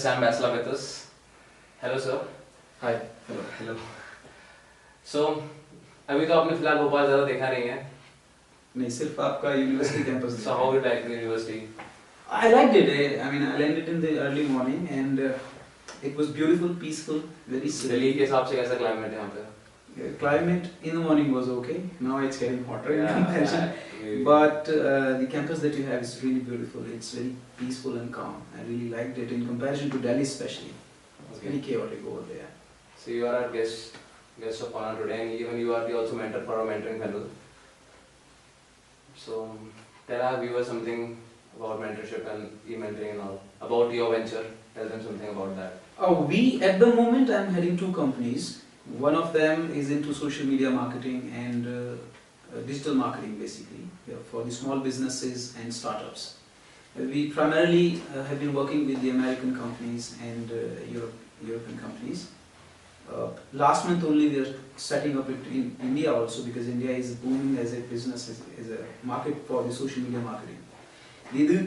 Sam Basla with us. Hello sir. Hi. Hello. So अभी तो आपने फिलहाल भोपाल ज़्यादा देखा नहीं है. नहीं सिर्फ आपका university campus. So how you like the university? I liked it. I mean, I landed in the early morning and it was beautiful, peaceful, very serene. Delhi के हिसाब से कैसा climate है यहाँ पे? Climate in the morning was okay. Now it's getting hotter in comparison. Yeah. But the campus that you have is really beautiful. It's very peaceful and calm. I really liked it in comparison to Delhi, especially. It's very chaotic over there. So you are our guest of honor today, and even you are the also mentor for our mentoring panel. So tell our viewers something about mentorship and e-mentoring and all, about your venture. Tell them something about that. At the moment, I'm heading two companies. One of them is into social media marketing and digital marketing, basically, for the small businesses and startups. We primarily have been working with the American companies and European companies. Last month only we are setting up it in India also, because India is booming as a business, as a market for the social media marketing.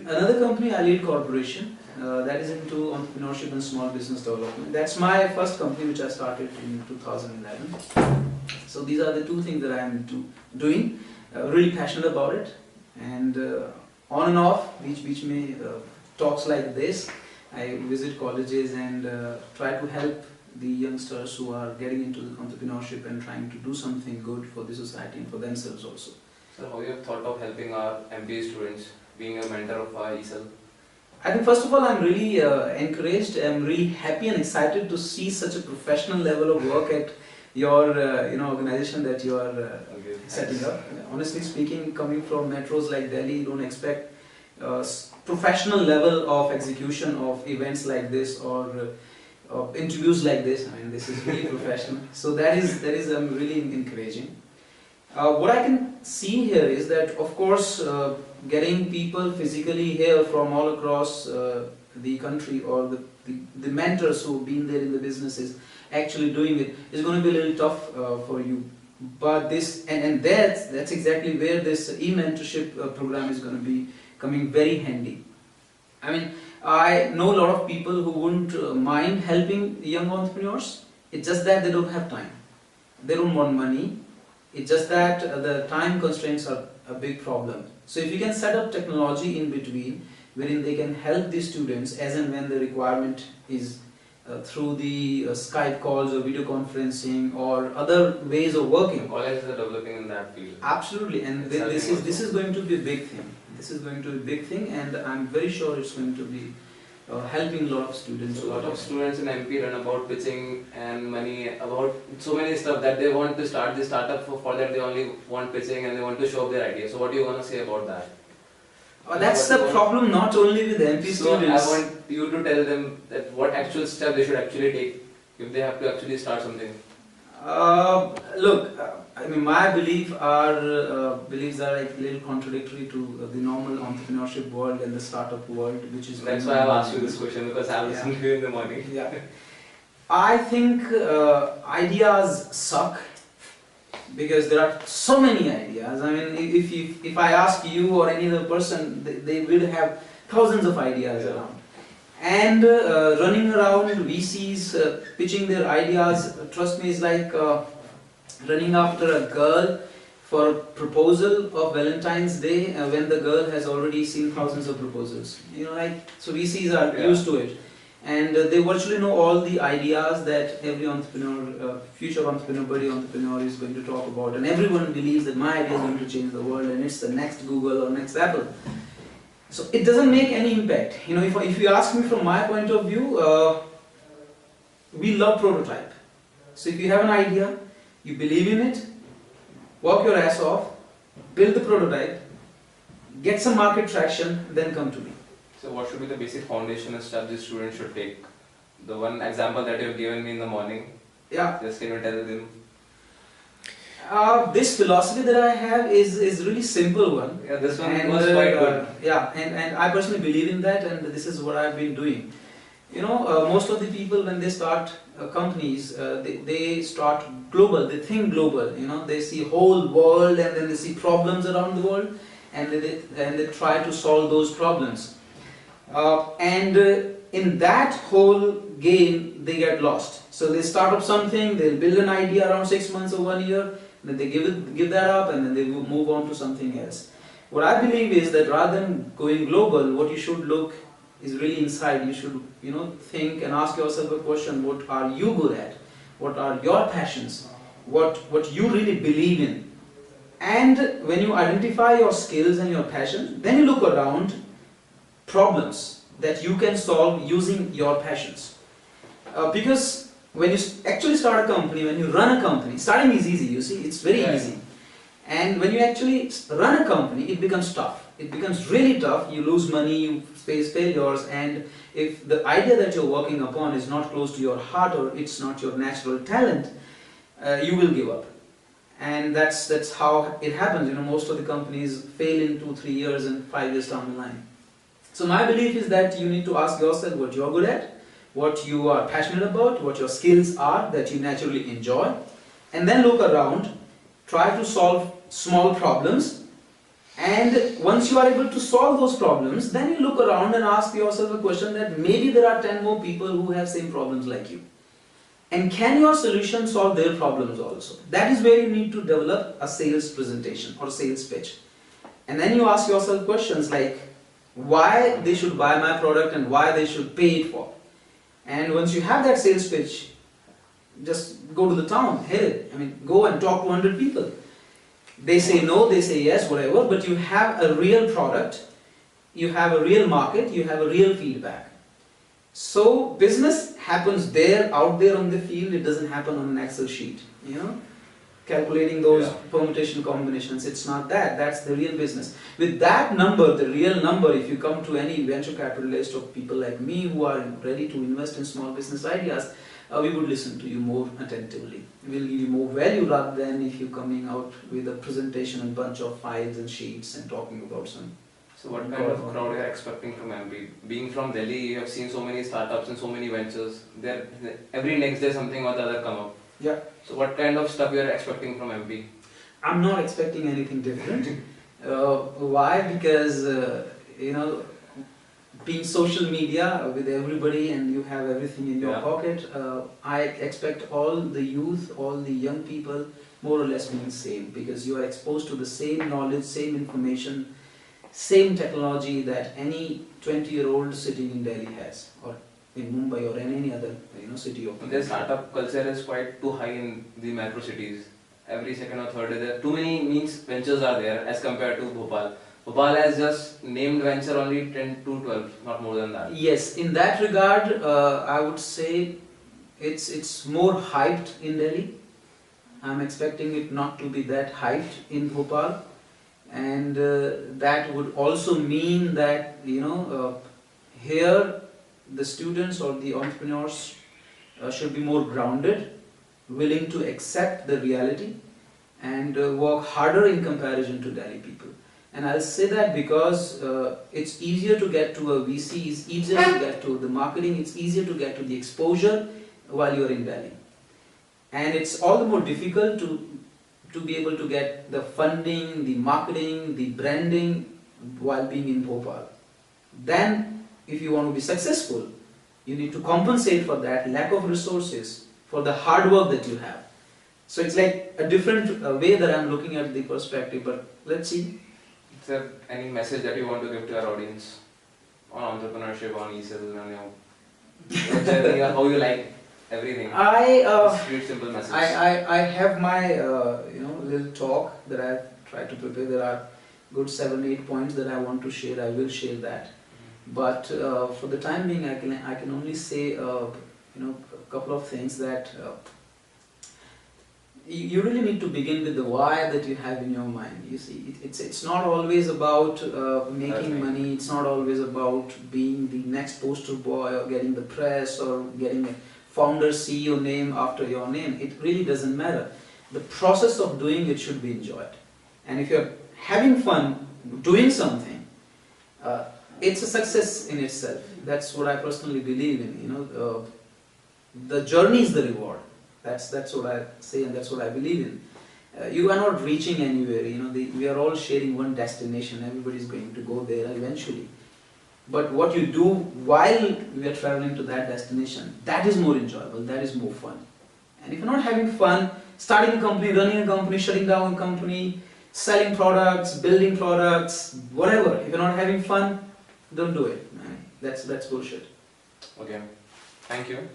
Another company, Allied Corporation, that is into entrepreneurship and small business development. That's my first company which I started in 2011. So these are the two things that I am doing. Really passionate about it, and on and off, which may talks like this. I visit colleges and try to help the youngsters who are getting into the entrepreneurship and trying to do something good for the society and for themselves also. So how you have thought of helping our MBA students, being a mentor of our ESL? I think first of all, I'm really encouraged. I'm really happy and excited to see such a professional level of work at your organization that you are setting up. Honestly speaking, coming from metros like Delhi, you don't expect professional level of execution of events like this or interviews like this. I mean, this is really professional. So that is really encouraging. What I can see here is that, of course, getting people physically here from all across the country, or the mentors who've been there in the businesses actually doing it, is going to be a little tough for you. But this and that's exactly where this e-mentorship program is going to be coming very handy. I mean, I know a lot of people who wouldn't mind helping young entrepreneurs. It's just that they don't have time. They don't want money. It's just that the time constraints are a big problem. So if you can set up technology in between, wherein they can help the students as and when the requirement is through the Skype calls or video conferencing or other ways of working. Colleges are developing in that field. Absolutely, and this is going to be a big thing. This is going to be a big thing, and I'm very sure it's going to be helping a lot of students. So a lot of students in MP learn about pitching and money, about so many stuff that they want to start the startup. For that they only want pitching and they want to show up their idea. So what do you want to say about that? That's the problem not only with MP students. So I want you to tell them that what actual step they should actually take if they have to actually start something. Look, I mean, my beliefs are like a little contradictory to the normal entrepreneurship world and the startup world, which is. That's why I've asked you this question, because I was listening to you in the morning. Yeah. I think ideas suck because there are so many ideas. I mean, if I ask you or any other person, they will have thousands of ideas around. And running around VCs, pitching their ideas, trust me, is like running after a girl for a proposal of Valentine's Day when the girl has already seen thousands of proposals. So VCs are used to it. And they virtually know all the ideas that every entrepreneur, future entrepreneur, buddy entrepreneur is going to talk about. And everyone believes that my idea is going to change the world and it's the next Google or next Apple. So it doesn't make any impact. If you ask me from my point of view, we love prototype. So if you have an idea, you believe in it, work your ass off, build the prototype, get some market traction, then come to me. So what should be the basic foundation and steps the student should take? The one example that you have given me in the morning. Yeah. Just can you tell them? This philosophy that I have is really simple one. Yeah, this one was quite good. Yeah, and I personally believe in that, and this is what I've been doing. Most of the people, when they start companies, they start global, they think global, they see whole world and then they see problems around the world and they try to solve those problems. And in that whole game they get lost. So they start up something, they'll build an idea around 6 months or 1 year, then they give that up, and then they move on to something else. What I believe is that rather than going global, what you should look is really inside. You should, think and ask yourself a question: what are you good at? What are your passions? What you really believe in? And when you identify your skills and your passion, then you look around problems that you can solve using your passions. Because when you actually start a company, when you run a company, starting is easy, you see, it's very easy. And when you actually run a company, it becomes tough. It becomes really tough. You lose money, you face failures, and if the idea that you're working upon is not close to your heart or it's not your natural talent, you will give up. And that's how it happens. Most of the companies fail in 2-3 years and 5 years down the line. So my belief is that you need to ask yourself what you're good at, what you are passionate about, what your skills are that you naturally enjoy, and then look around, try to solve small problems, and once you are able to solve those problems, then you look around and ask yourself a question that maybe there are 10 more people who have same problems like you. And can your solution solve their problems also? That is where you need to develop a sales presentation or a sales pitch. And then you ask yourself questions like why they should buy my product and why they should pay it for. And once you have that sales pitch, just go to the town, hit it. Go and talk to 100 people. They say no, they say yes, whatever, but you have a real product, you have a real market, you have a real feedback. So business happens out there on the field. It doesn't happen on an Excel sheet, calculating those permutation combinations. It's not that. That's the real business. With that number, the real number, if you come to any venture capitalist or people like me who are ready to invest in small business ideas, we would listen to you more attentively. We'll give you more value rather than if you're coming out with a presentation and bunch of files and sheets and talking about some. So what kind of crowd are you expecting from MP? Being from Delhi, you have seen so many startups and so many ventures. Every next day something or the other come up. Yeah. So what kind of stuff you are expecting from MP? I'm not expecting anything different. Why? Because being social media with everybody and you have everything in your pocket, I expect all the youth, all the young people more or less being the same, because you are exposed to the same knowledge, same information, same technology that any 20-year-old sitting in Delhi has, or in Mumbai or in any other city of India. The startup culture is quite too high in the metro cities. Every second or third day there too many ventures are there as compared to Bhopal. Bhopal has just named venture only 10 to 12, not more than that. Yes, in that regard, I would say it's more hyped in Delhi. I'm expecting it not to be that hyped in Bhopal. And that would also mean that here the students or the entrepreneurs should be more grounded, willing to accept the reality and work harder in comparison to Delhi people. And I'll say that because it's easier to get to a VC, it's easier to get to the marketing, it's easier to get to the exposure while you're in Delhi. And it's all the more difficult to be able to get the funding, the marketing, the branding while being in Bhopal. Then, if you want to be successful, you need to compensate for that lack of resources, for the hard work that you have. So it's like a different way that I'm looking at the perspective, but let's see. Is there any message that you want to give to our audience on entrepreneurship, on e-sales, and how you like everything? I simple message. I have my little talk that I've tried to prepare. There are good 7-8 points that I want to share. I will share that. But for the time being, I can only say a couple of things that you really need to begin with the why that you have in your mind. You see, it's not always about making money. It's not always about being the next poster boy or getting the press or getting a founder CEO name after your name. It really doesn't matter. The process of doing it should be enjoyed. And if you're having fun doing something, it's a success in itself. That's what I personally believe in. The journey is the reward. That's what I say, and that's what I believe in. You are not reaching anywhere. We are all sharing one destination. Everybody is going to go there eventually. But what you do while we are traveling to that destination, that is more enjoyable, that is more fun. And if you're not having fun, starting a company, running a company, shutting down a company, selling products, building products, whatever, if you're not having fun, don't do it, man. That's bullshit. Okay, thank you.